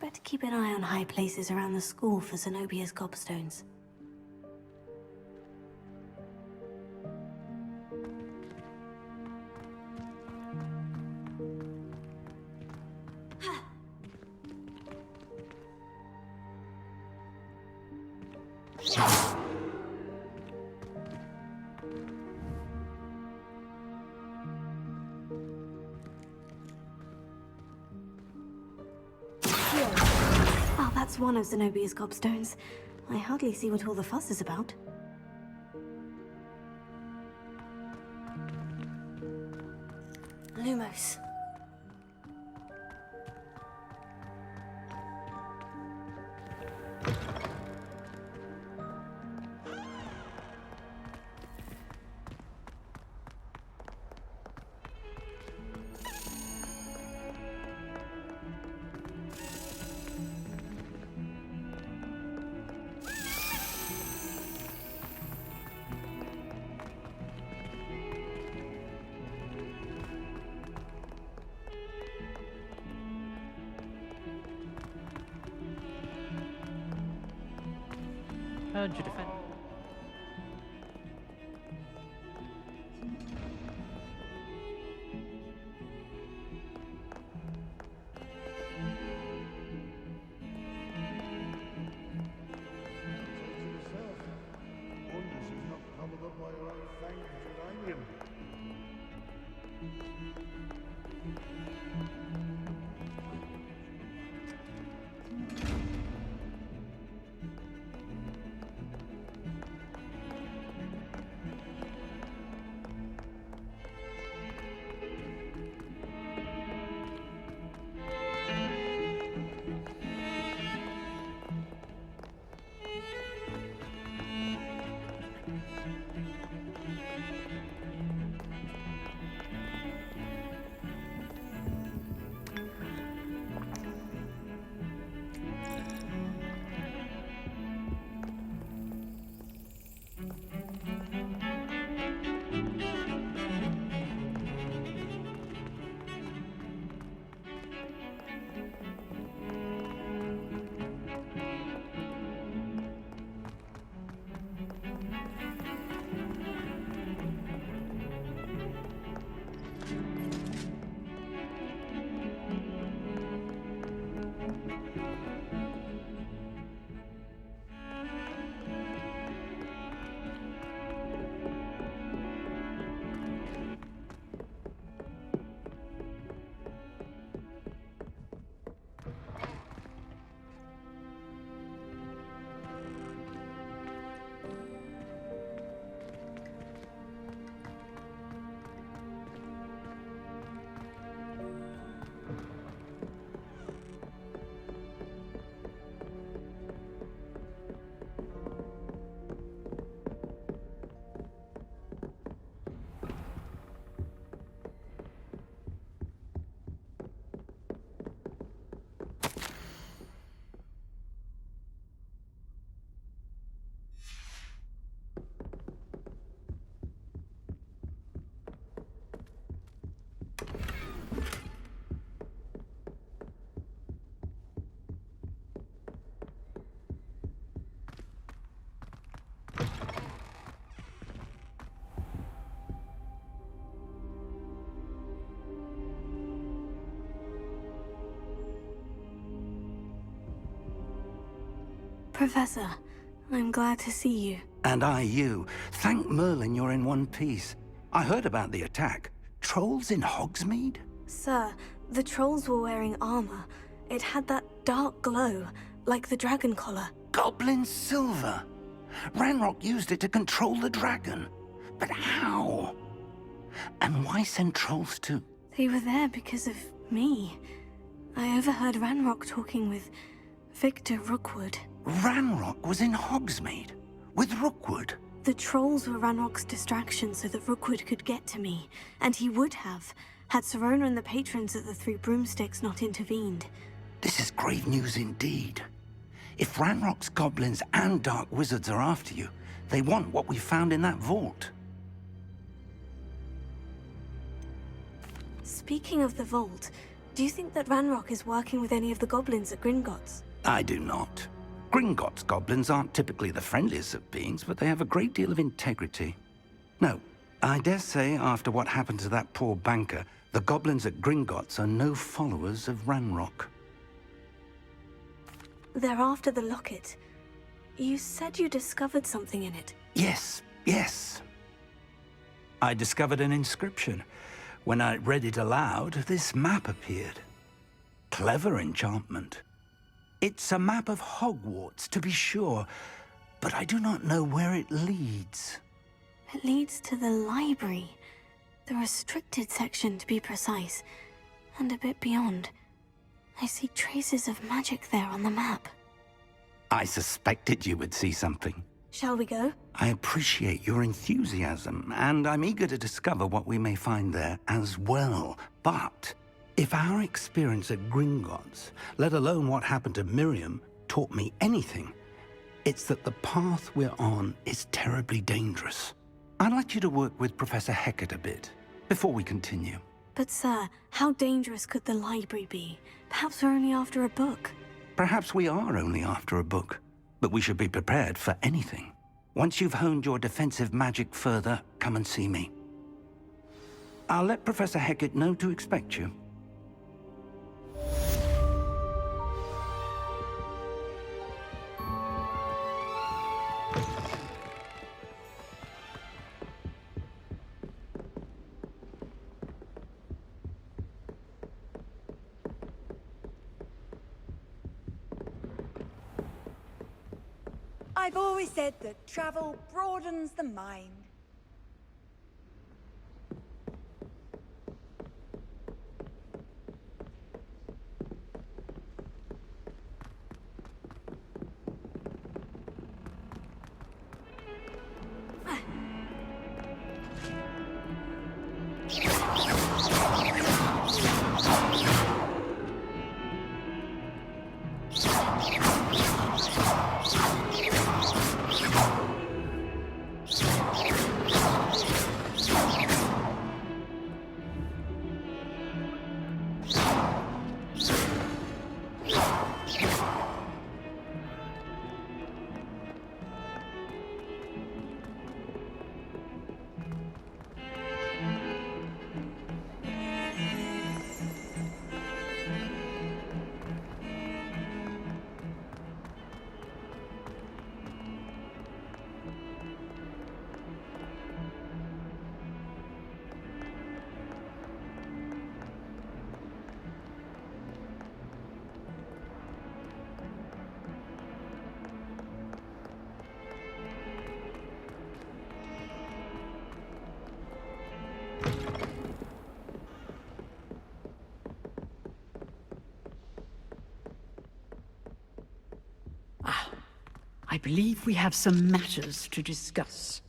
better keep an eye on high places around the school for Zenobia's gobstones. Oh, that's one of Zenobia's gobstones. I hardly see what all the fuss is about. Lumos. How did you defend? Professor, I'm glad to see you. And I you. Thank Merlin you're in one piece. I heard about the attack. Trolls in Hogsmeade? Sir, the trolls were wearing armor. It had that dark glow, like the dragon collar. Goblin silver. Ranrock used it to control the dragon. But how? And why send trolls too? They were there because of me. I overheard Ranrock talking with Victor Rookwood. Ranrock was in Hogsmeade? With Rookwood? The trolls were Ranrock's distraction so that Rookwood could get to me. And he would have, had Sirona and the patrons at the Three Broomsticks not intervened. This is grave news indeed. If Ranrock's goblins and dark wizards are after you, they want what we found in that vault. Speaking of the vault, Do you think that Ranrock is working with any of the goblins at Gringotts? I do not. Gringotts goblins aren't typically the friendliest of beings, but they have a great deal of integrity. No, I dare say after what happened to that poor banker, the goblins at Gringotts are no followers of Ranrock. They're after the locket. You said you discovered something in it. Yes, yes. I discovered an inscription. When I read it aloud, this map appeared. Clever enchantment. It's a map of Hogwarts, to be sure, but I do not know where it leads. It leads to the library. The restricted section, to be precise. And a bit beyond. I see traces of magic there on the map. I suspected you would see something. Shall we go? I appreciate your enthusiasm, and I'm eager to discover what we may find there as well. But if our experience at Gringotts, let alone what happened to Miriam, taught me anything, it's that the path we're on is terribly dangerous. I'd like you to work with Professor Hecat a bit, before we continue. But sir, how dangerous could the library be? Perhaps we're only after a book. Perhaps we are only after a book, but we should be prepared for anything. Once you've honed your defensive magic further, come and see me. I'll let Professor Hecat know to expect you. I've always said that travel broadens the mind. I believe we have some matters to discuss.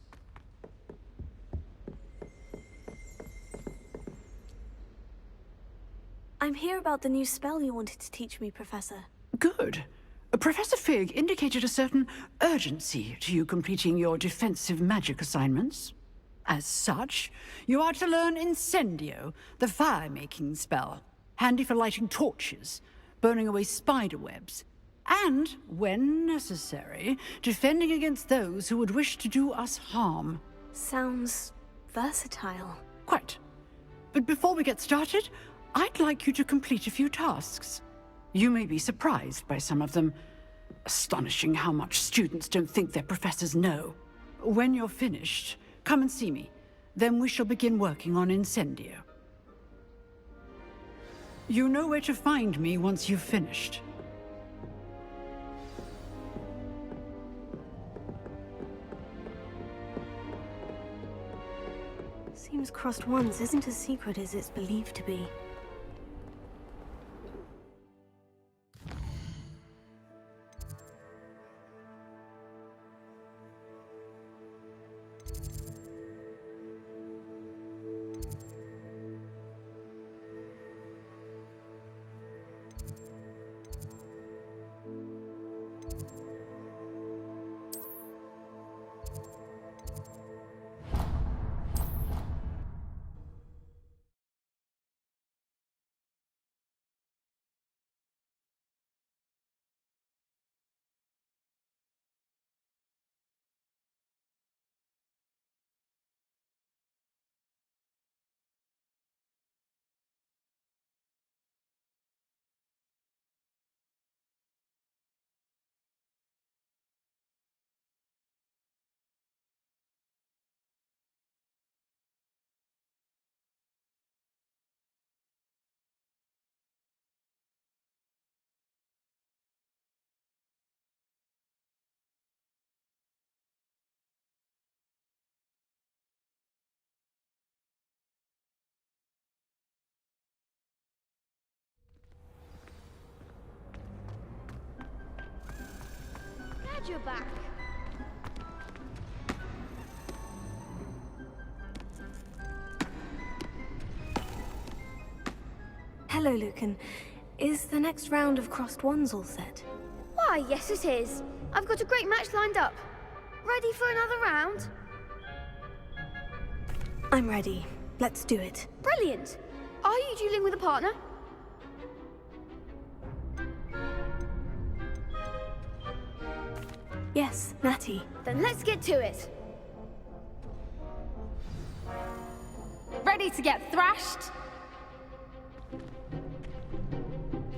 I'm here about the new spell you wanted to teach me, Professor. Good. Professor Fig indicated a certain urgency to you completing your defensive magic assignments. As such, you are to learn Incendio, the fire-making spell, handy for lighting torches, burning away spider webs, and, when necessary, defending against those who would wish to do us harm. Sounds versatile. Quite. But before we get started, I'd like you to complete a few tasks. You may be surprised by some of them. Astonishing how much students don't think their professors know. When you're finished, come and see me. Then we shall begin working on Incendio. You know where to find me once you've finished. Seems crossed once isn't as secret as it's believed to be. Glad you're back. Hello, Lucan. Is the next round of crossed wands all set? Why, yes it is. I've got a great match lined up. Ready for another round? I'm ready. Let's do it. Brilliant. Are you dueling with a partner? Yes, Natty. Then let's get to it. Ready to get thrashed?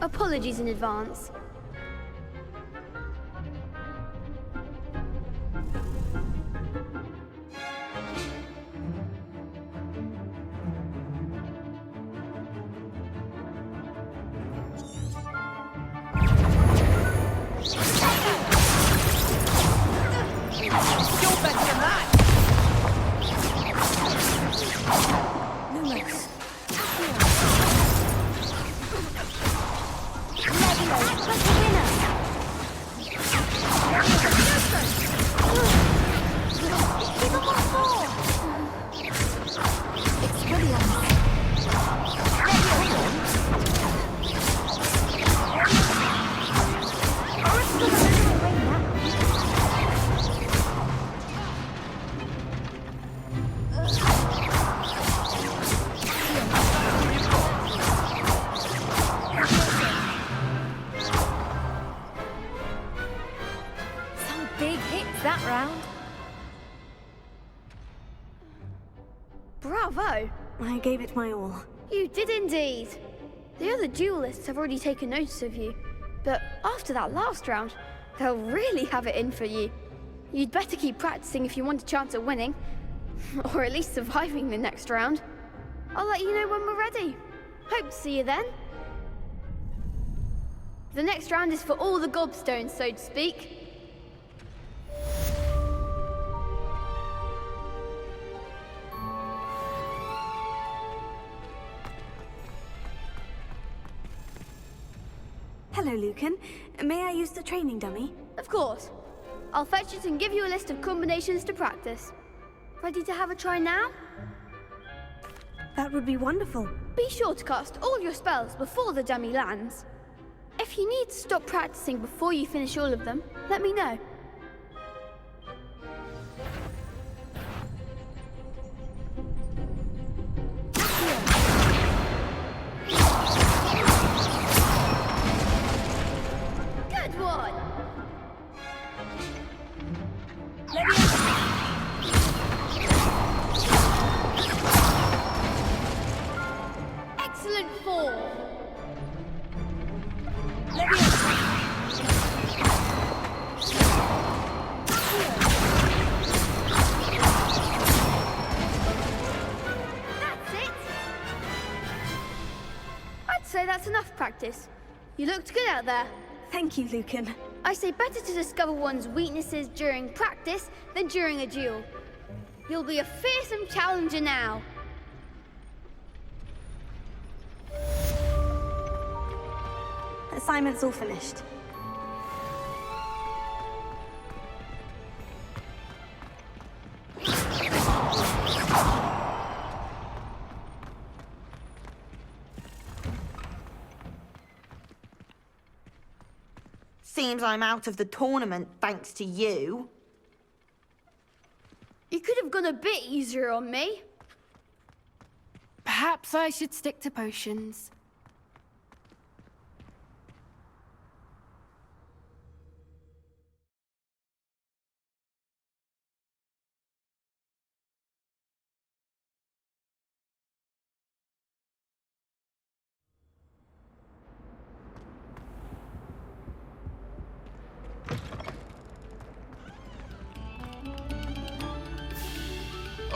Apologies in advance. You're better than that! Lumos. Act like a winner. Give 'em one more. It's Williams. Some big hits that round. Bravo! I gave it my all. You did indeed. The other duelists have already taken notice of you, but after that last round, they'll really have it in for you. You'd better keep practicing if you want a chance at winning, or at least surviving the next round. I'll let you know when we're ready. Hope to see you then. The next round is for all the gobstones, so to speak. Hello, Lucan. May I use the training dummy? Of course. I'll fetch it and give you a list of combinations to practice. Ready to have a try now? That would be wonderful. Be sure to cast all your spells before the dummy lands. If you need to stop practicing before you finish all of them, let me know. Good one! Excellent form! That's it! I'd say that's enough practice. You looked good out there. Thank you, Lucan. I say better to discover one's weaknesses during practice than during a duel. You'll be a fearsome challenger now. Assignment's all finished. Seems I'm out of the tournament thanks to you. You could have gone a bit easier on me. Perhaps I should stick to potions.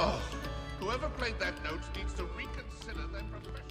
Oh, whoever played that note needs to reconsider their profession.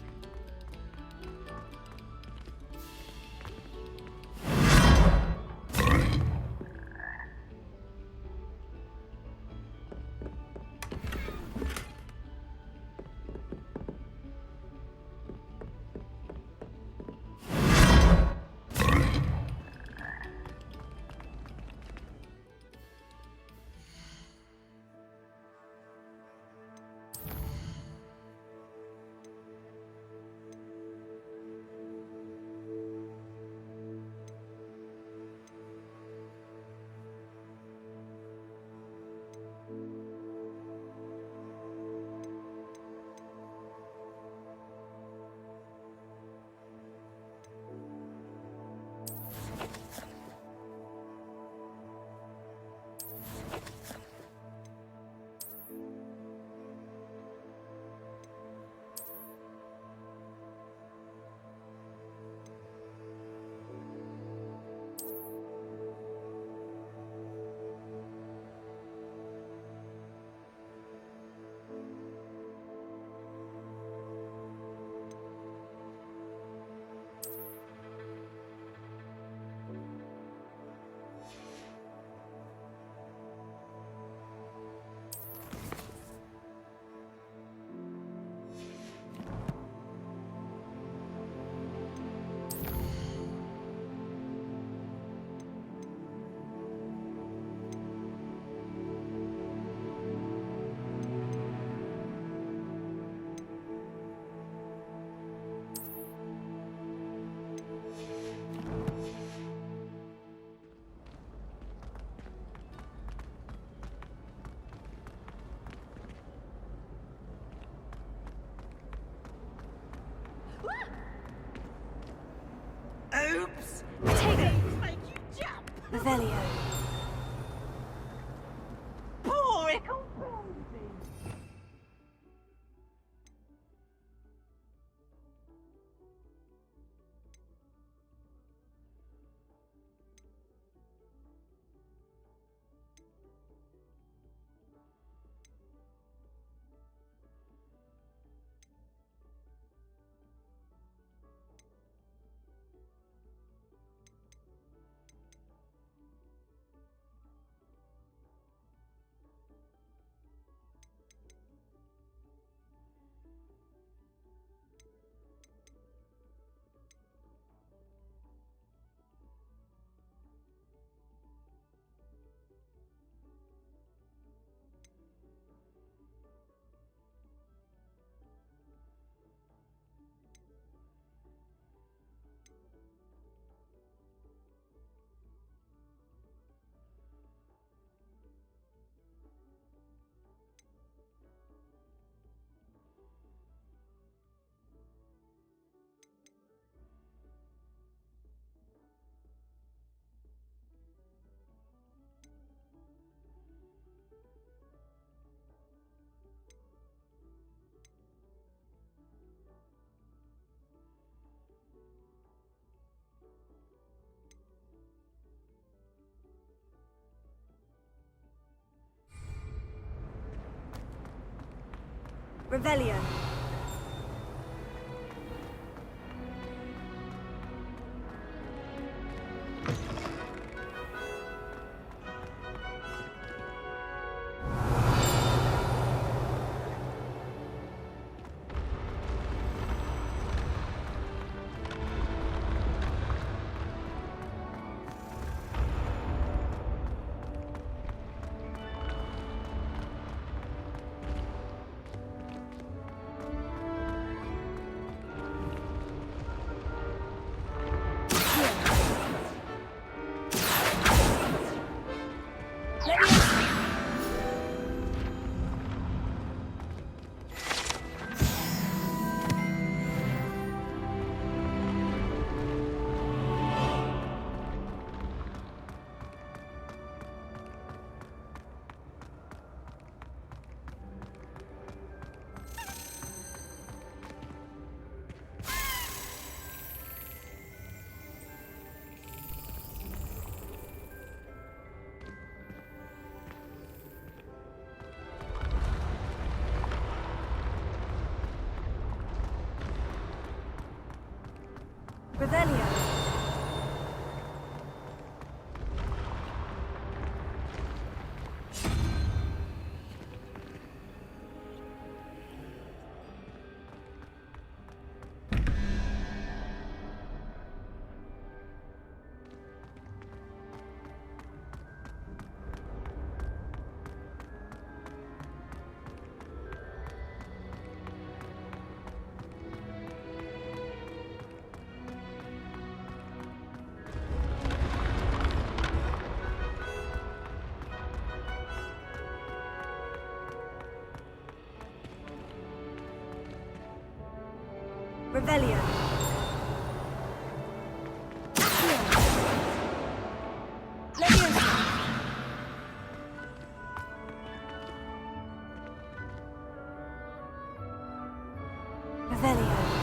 Revelio. Revelio. Revelio. Revelio. Revelio.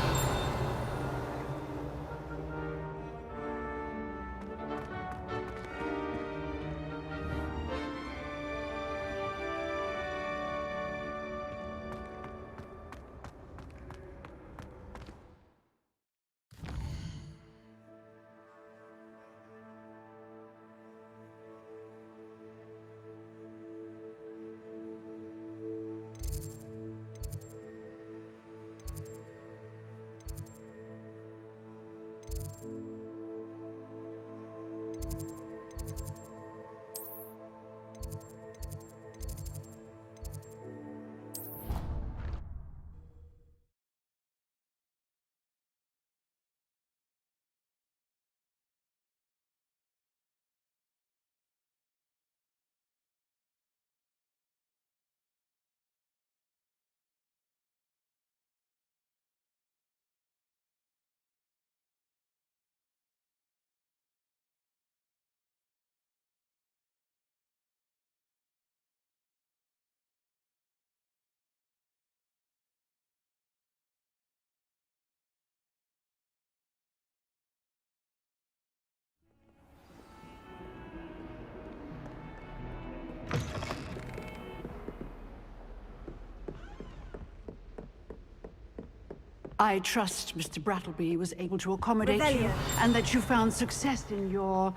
I trust Mr. Brattleby was able to accommodate you, Revelio. and that you found success in your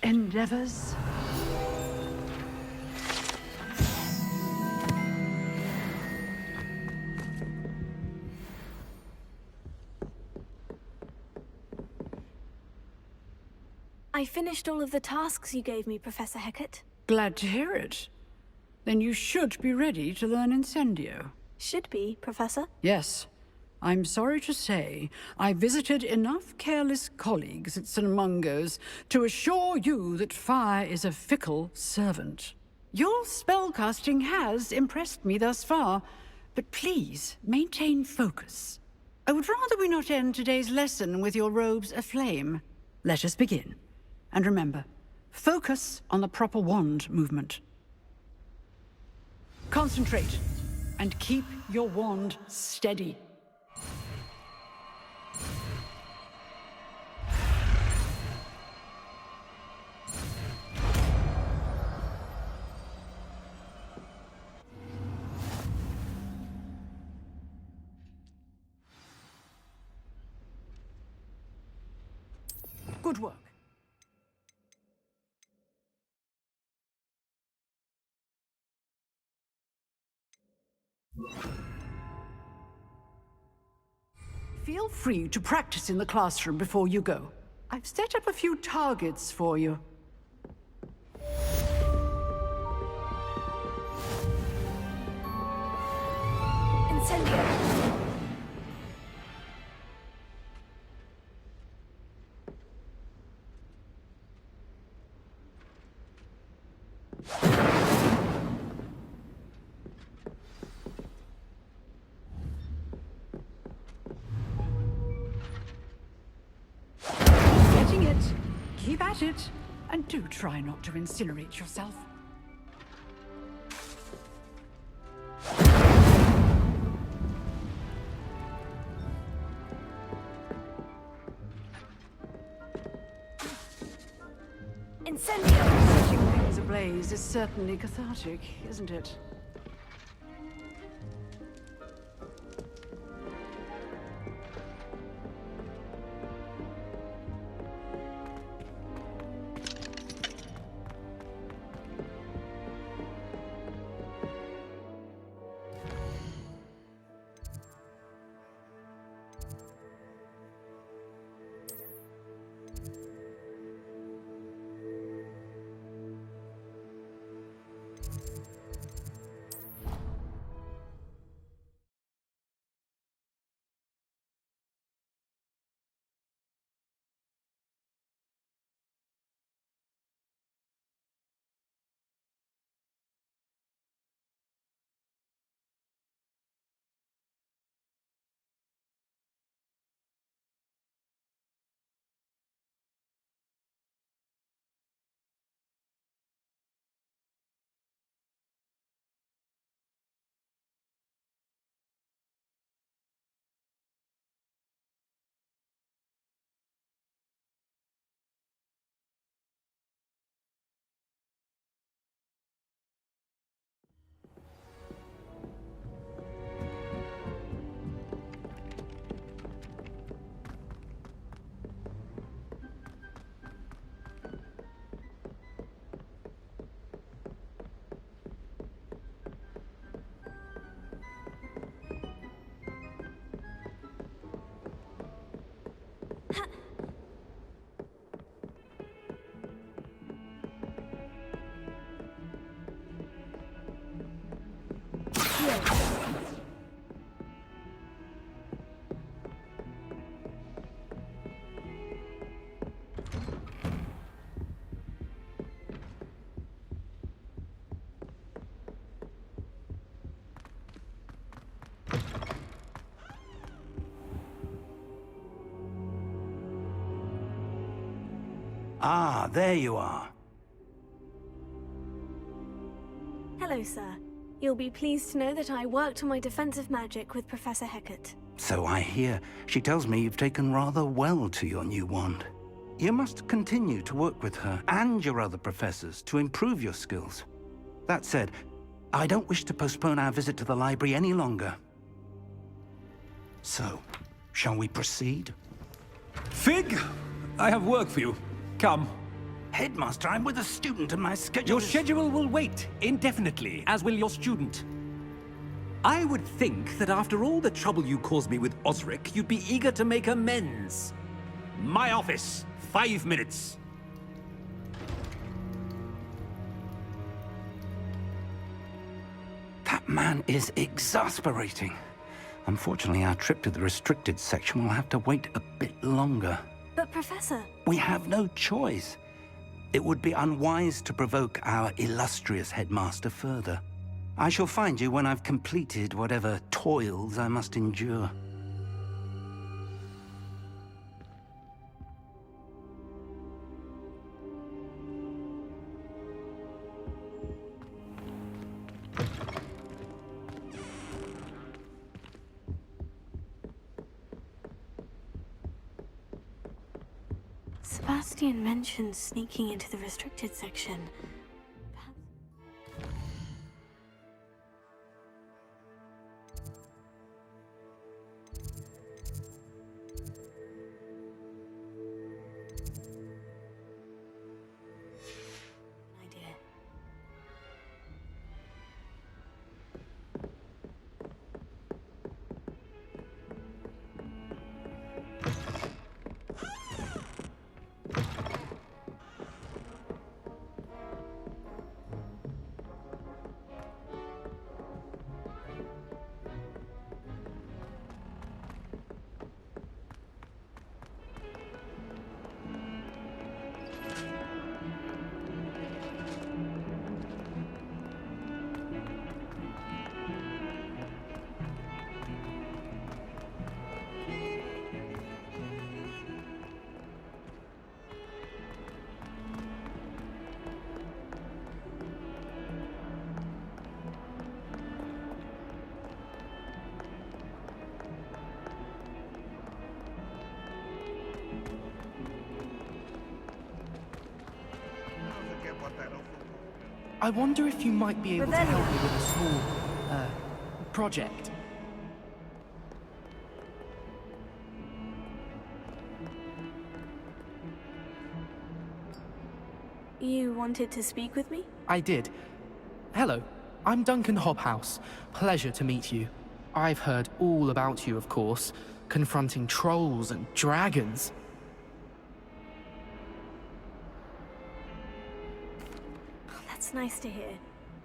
endeavors. I finished all of the tasks you gave me, Professor Hecat. Glad to hear it. Then you should be ready to learn Incendio. Should be, Professor. Yes. I'm sorry to say, I visited enough careless colleagues at St. Mungo's to assure you that fire is a fickle servant. Your spellcasting has impressed me thus far, but please maintain focus. I would rather we not end today's lesson with your robes aflame. Let us begin. And remember, focus on the proper wand movement. Concentrate, and keep your wand steady. Good work. Feel free to practice in the classroom before you go. I've set up a few targets for you. Incendio. Getting it. Keep at it. And do try not to incinerate yourself. Incendio. Setting things ablaze is certainly cathartic, isn't it? Ah, there you are. Hello, sir. You'll be pleased to know that I worked on my defensive magic with Professor Hecat. So I hear. She tells me you've taken rather well to your new wand. You must continue to work with her and your other professors to improve your skills. That said, I don't wish to postpone our visit to the library any longer. So, Shall we proceed? Fig, I have work for you. Come. Headmaster, I'm with a student and my schedule Your is... schedule will wait indefinitely, as will your student. I would think that after all the trouble you caused me with Osric, you'd be eager to make amends. My office, 5 minutes. That man is exasperating. Unfortunately, our trip to the restricted section will have to wait a bit longer. But Professor... We have no choice. It would be unwise to provoke our illustrious headmaster further. I shall find you when I've completed whatever toils I must endure. Sebastian mentioned sneaking into the restricted section. Idea. I wonder if you might be able to help me with a small, project. You wanted to speak with me? I did. Hello, I'm Duncan Hobhouse. Pleasure to meet you. I've heard all about you, of course, confronting trolls and dragons. That's nice to hear.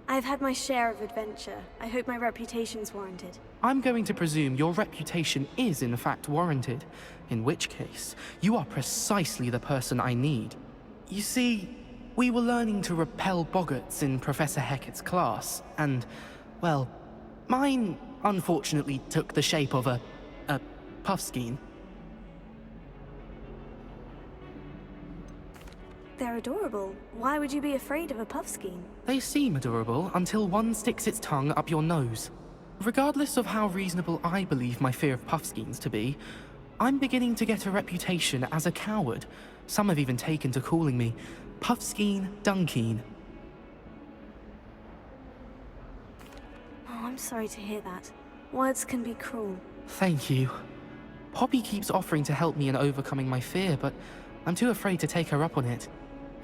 I've had my share of adventure. I hope my reputation's warranted. I'm going to presume your reputation is in fact warranted, in which case, you are precisely the person I need. You see, we were learning to repel boggarts in Professor Hecat's class, and, well, mine unfortunately took the shape of a puffskein. They're adorable. Why would you be afraid of a puffskein? They seem adorable until one sticks its tongue up your nose. Regardless of how reasonable I believe my fear of puffskeins to be, I'm beginning to get a reputation as a coward. Some have even taken to calling me Puffskein Dunkeen. Oh, I'm sorry to hear that. Words can be cruel. Thank you. Poppy keeps offering to help me in overcoming my fear, but I'm too afraid to take her up on it.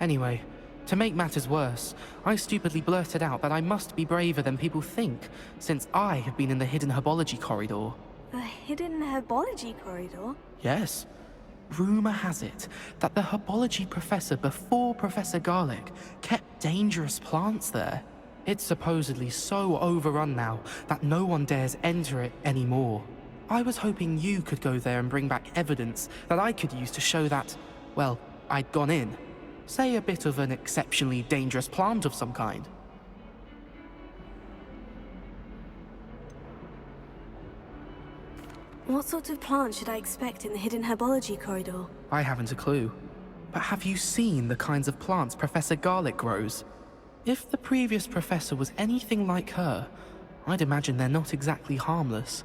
Anyway, to make matters worse, I stupidly blurted out that I must be braver than people think, since I have been in the hidden herbology corridor. The hidden herbology corridor? Yes. Rumor has it that the herbology professor before Professor Garlic kept dangerous plants there. It's supposedly so overrun now that no one dares enter it anymore. I was hoping you could go there and bring back evidence that I could use to show that, well, I'd gone in. Say a bit of an exceptionally dangerous plant of some kind. What sort of plant should I expect in the hidden herbology corridor? I haven't a clue. But have you seen the kinds of plants Professor Garlic grows? If the previous professor was anything like her, I'd imagine they're not exactly harmless.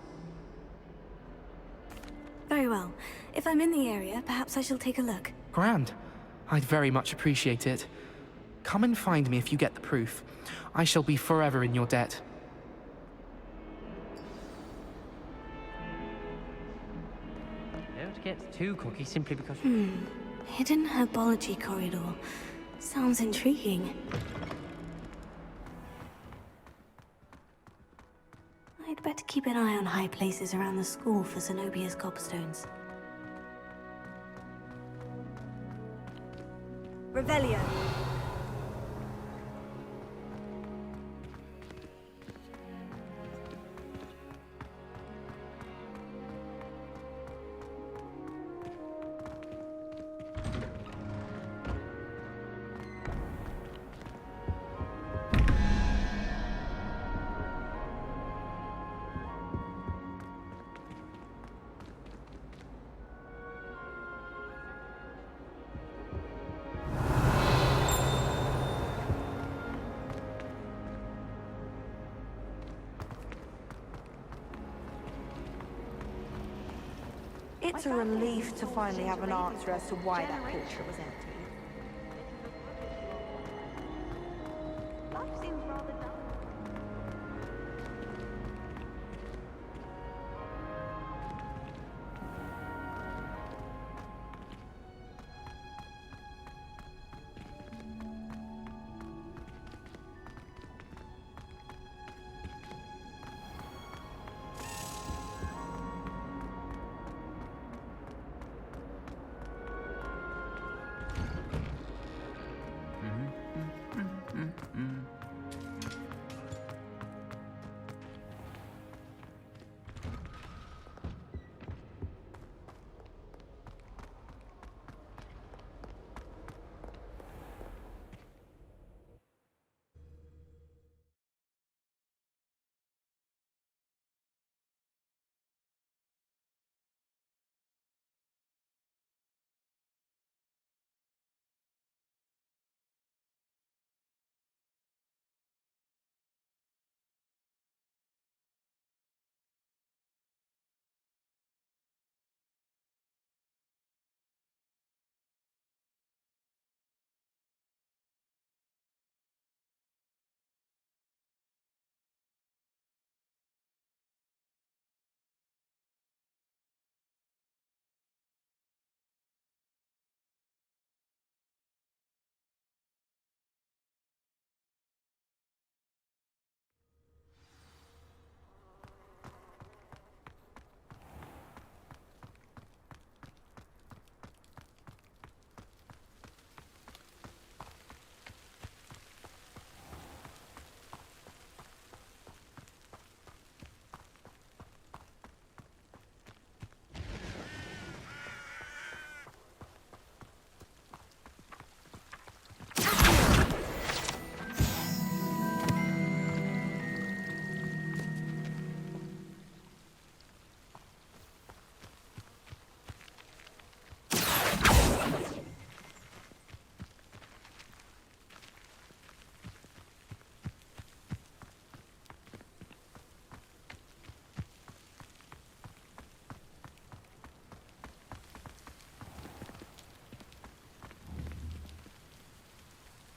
Very well. If I'm in the area, perhaps I shall take a look. Grand. I'd very much appreciate it. Come and find me if you get the proof. I shall be forever in your debt. don't get too cocky simply because... Hidden herbology corridor. Sounds intriguing. I'd better keep an eye on high places around the school for Zenobia's gobstones. Revelio. It's a relief to finally have an answer as to why that portrait was empty. Life seems rather dull.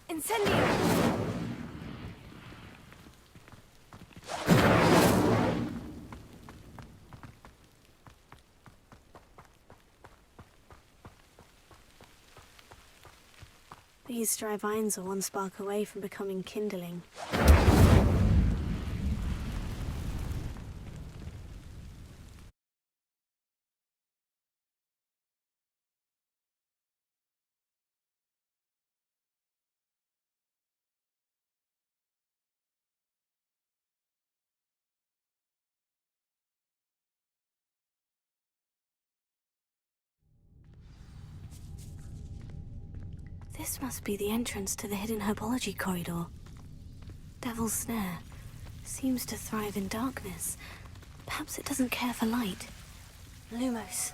Incendio! These dry vines are one spark away from becoming kindling. This must be the entrance to the hidden herbology corridor. Devil's Snare seems to thrive in darkness. Perhaps it doesn't care for light. Lumos.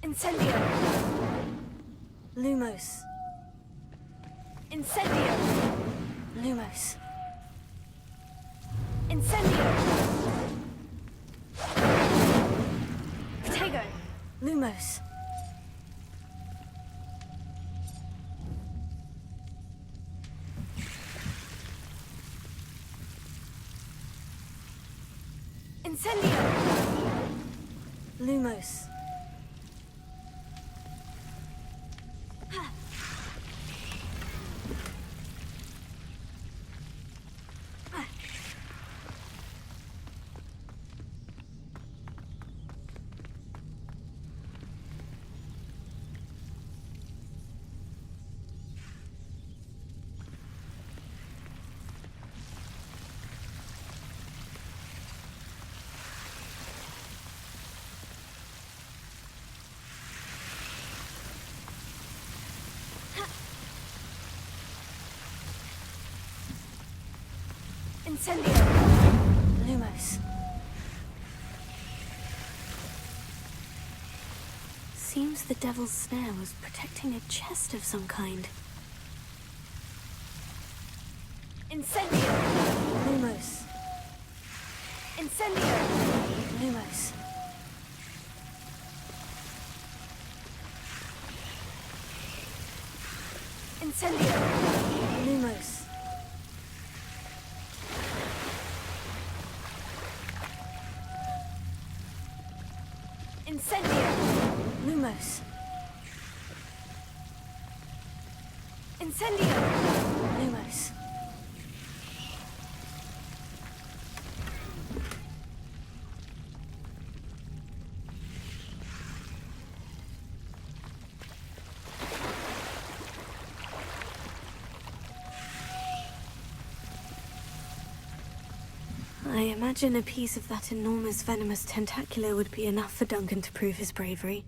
Incendio! Lumos. Incendio! Lumos. Incendio! Protego! Lumos. Incendio! Lumos. Incendio! Lumos. Seems the devil's snare was protecting a chest of some kind. Incendio! Lumos. Incendio! Lumos. Incendio! Lumos. Incendio! Lumos. Incendio! Lumos. I imagine a piece of that enormous venomous tentacular would be enough for Duncan to prove his bravery.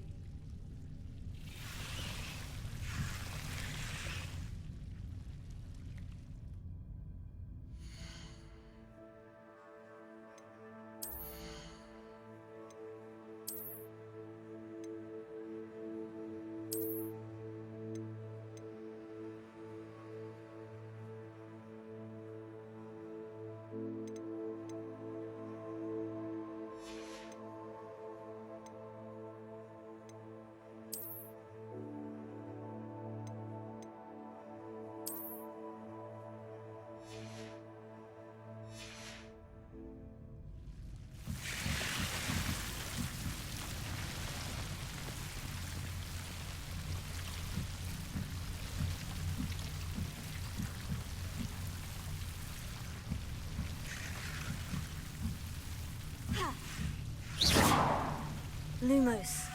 Lumos.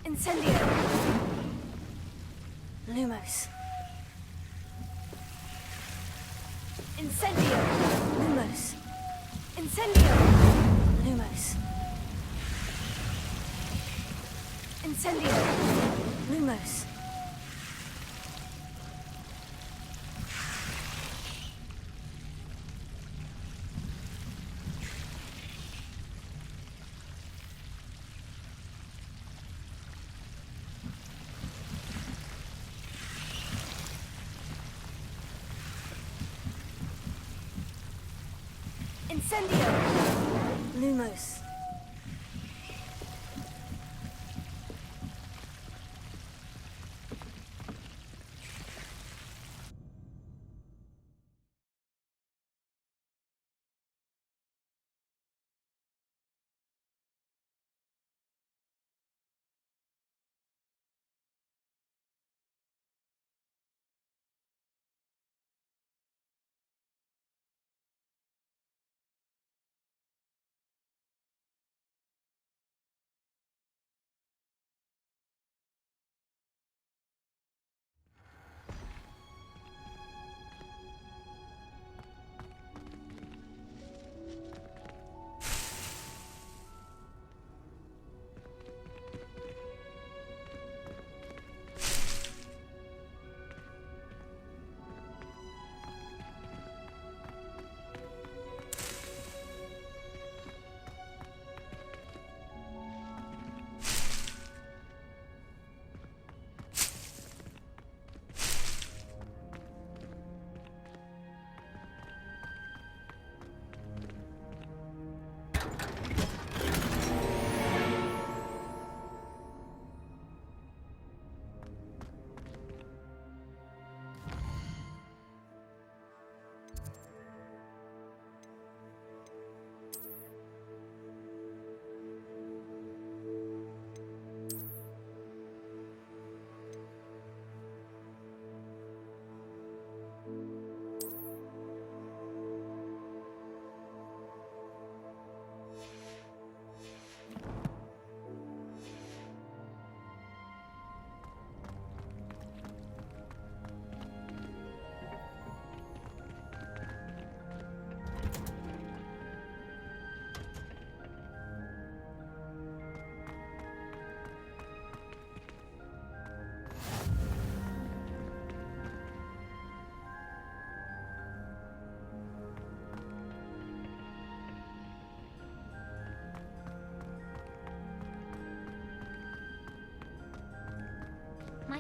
Incendio. Lumos. Incendio. Lumos. Incendio. Lumos. Incendio. Lumos. Incendio. Lumos.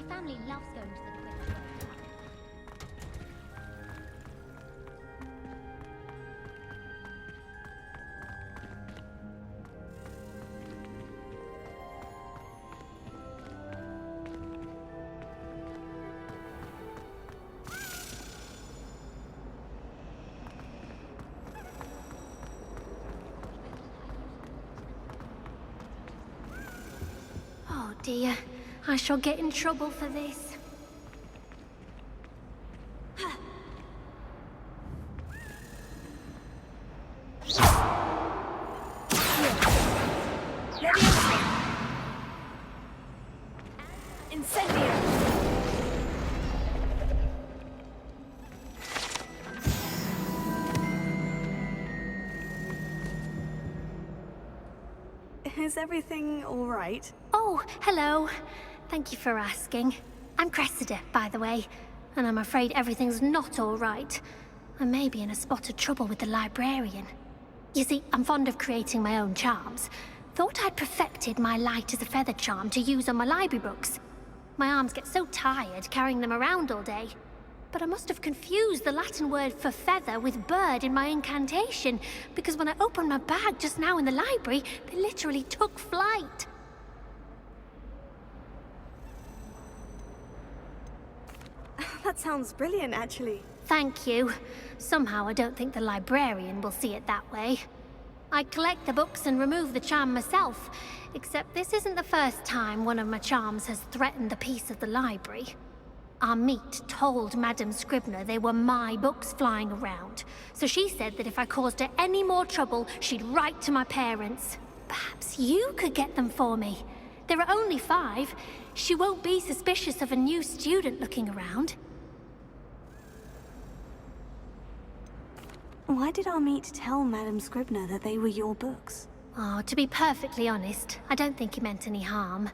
family loves going to the Quidditch. Oh dear, I shall get in trouble for this. Incendio! Is everything all right? Oh, hello. Thank you for asking. I'm Cressida, by the way, and I'm afraid everything's not all right. I may be in a spot of trouble with the librarian. You see, I'm fond of creating my own charms. Thought I'd perfected my light as a feather charm to use on my library books. My arms get so tired carrying them around all day. But I must have confused the Latin word for feather with bird in my incantation, because when I opened my bag just now in the library, they literally took flight. That sounds brilliant, actually. Thank you. Somehow I don't think the librarian will see it that way. I collect the books and remove the charm myself, except this isn't the first time one of my charms has threatened the peace of the library. Our meet told Madame Scribner they were my books flying around, so she said that if I caused her any more trouble, she'd write to my parents. Perhaps you could get them for me. There are only 5. She won't be suspicious of a new student looking around. Why did our meet tell Madame Scribner that they were your books? Oh, to be perfectly honest, I don't think he meant any harm.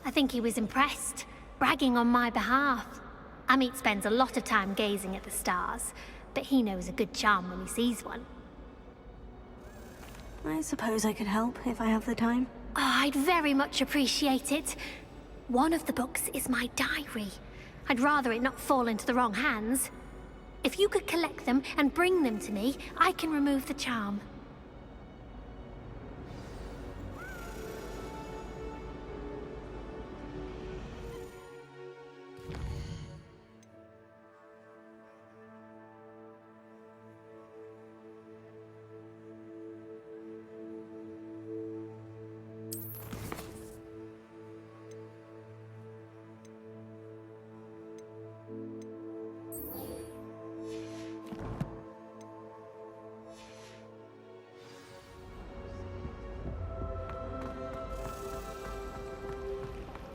I think he was impressed, bragging on my behalf. Amit spends a lot of time gazing at the stars, but he knows a good charm when he sees one. I suppose I could help if I have the time. Oh, I'd very much appreciate it. One of the books is my diary. I'd rather it not fall into the wrong hands. If you could collect them and bring them to me, I can remove the charm.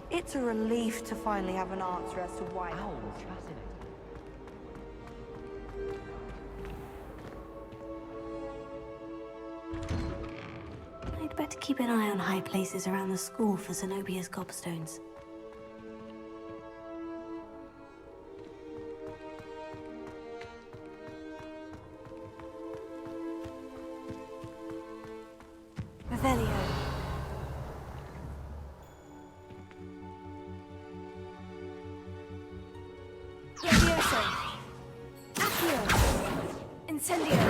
It's a relief to finally have an answer as to why. Owls, fascinating. I'd better keep an eye on high places around the school for Zenobia's gobstones. Revelio. Levioso! Accio! Incendio!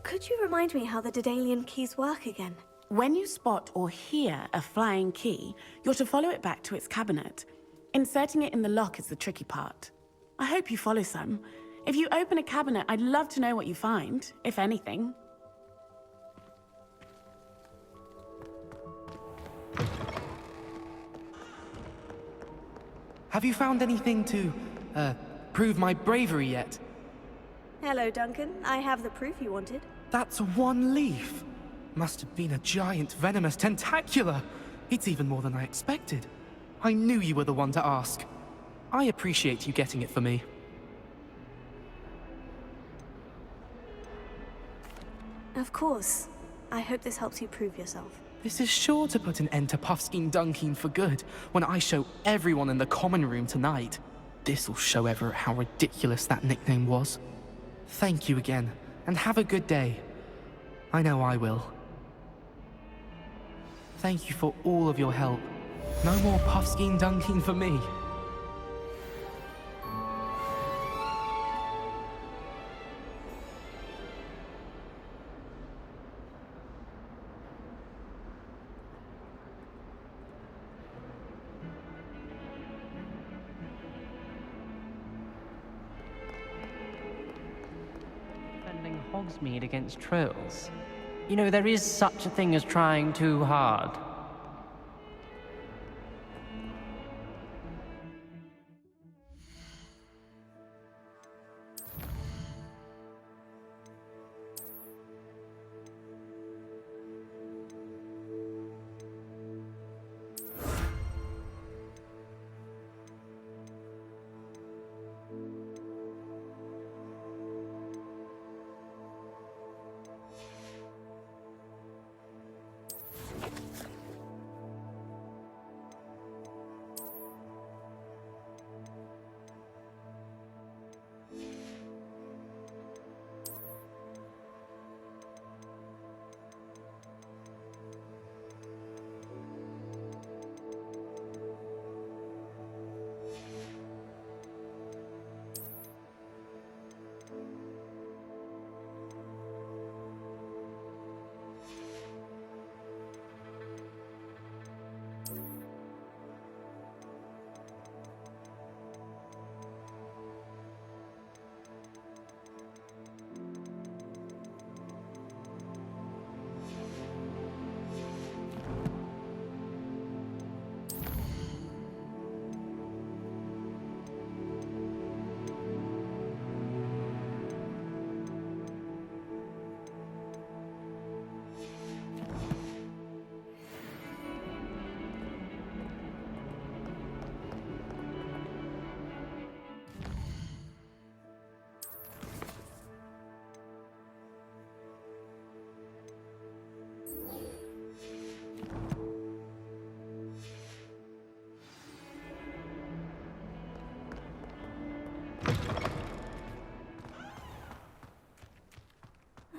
Could you remind me how the Daedalian keys work again? When you spot or hear a flying key, you're to follow it back to its cabinet. Inserting it in the lock is the tricky part. I hope you follow some. If you open a cabinet, I'd love to know what you find, if anything. Have you found anything to, prove my bravery yet? Hello, Duncan. I have the proof you wanted. That's 1 leaf. Must have been a giant venomous tentacula. It's even more than I expected. I knew you were the one to ask. I appreciate you getting it for me. Of course. I hope this helps you prove yourself. This is sure to put an end to Puffskein Dunkeen for good when I show everyone in the common room tonight. This'll show Everett how ridiculous that nickname was. Thank you again, and have a good day. I know I will. Thank you for all of your help. No more Puffskein Dunkeen for me. Defending Hogsmeade against trolls. You know, there is such a thing as trying too hard.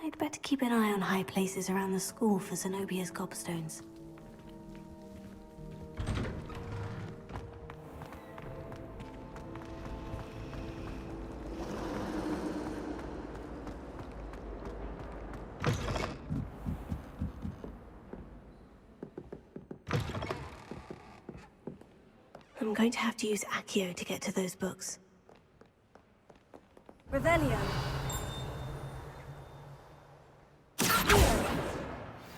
I'd better keep an eye on high places around the school for Zenobia's gobstones. I'm going to have to use Accio to get to those books. Revelio.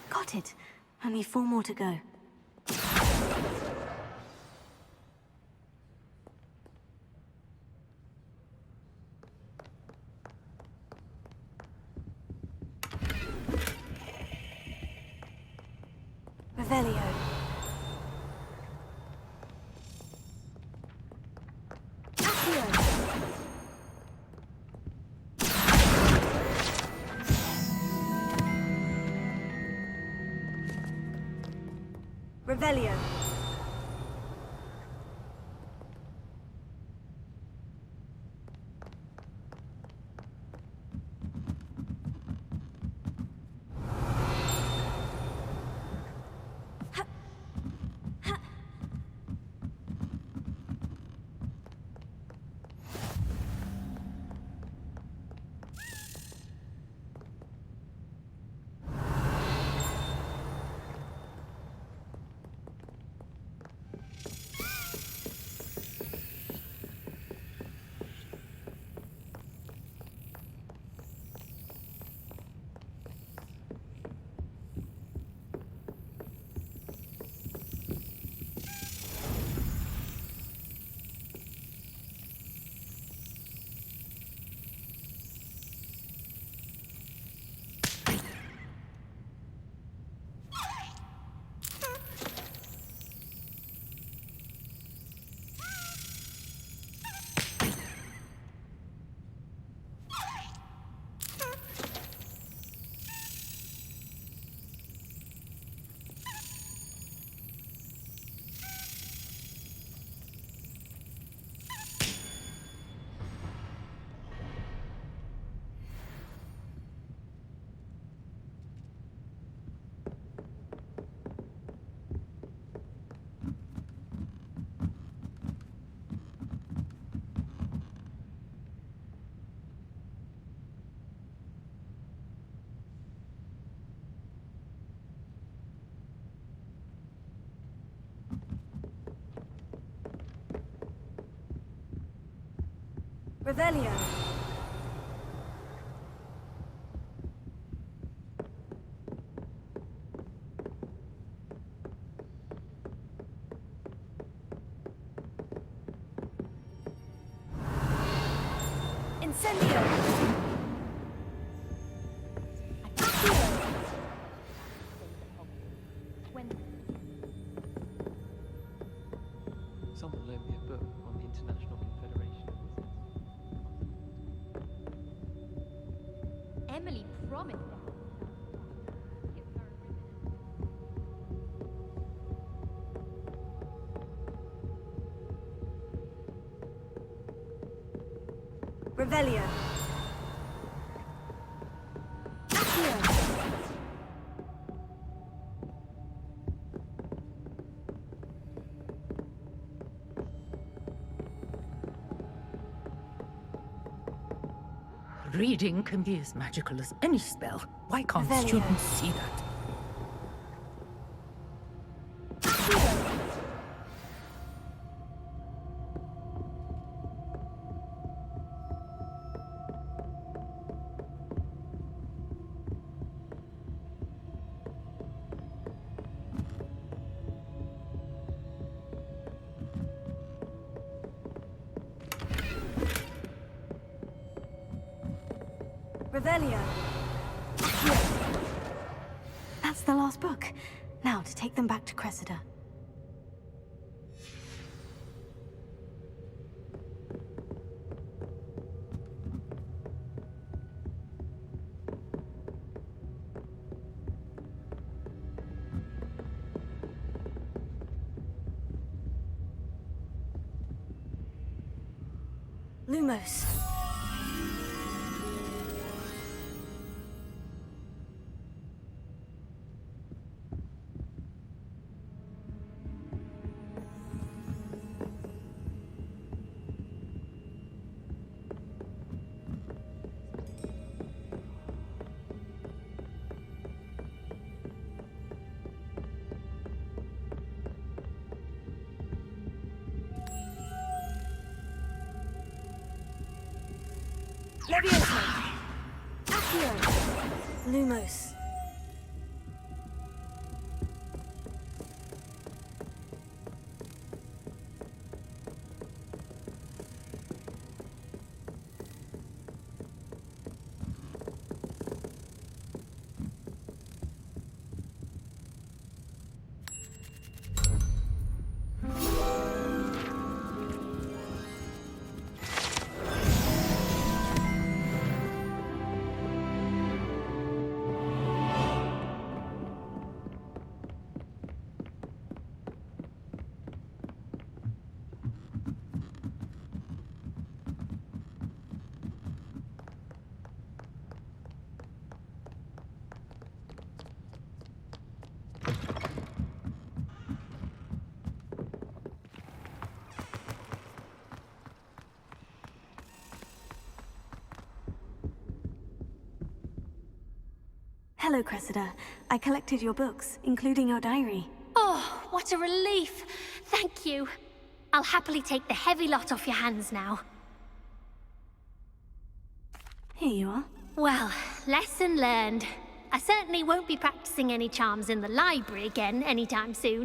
Got it. Only 4 more to go. Revelio. Revelio. Revelio. Incendio. Someone loaned me a book on the International Confederation. Emily promised that. Revelio. Reading can be as magical as any spell. Why can't Revelio. students see that? Revelio. That's the last book. Now to take them back to Cressida. Lumos. Leviosa. Accio. Lumos. Hello, Cressida. I collected your books, including your diary. Oh, what a relief. Thank you. I'll happily take the heavy lot off your hands now. Here you are. Well, lesson learned. I certainly won't be practicing any charms in the library again anytime soon.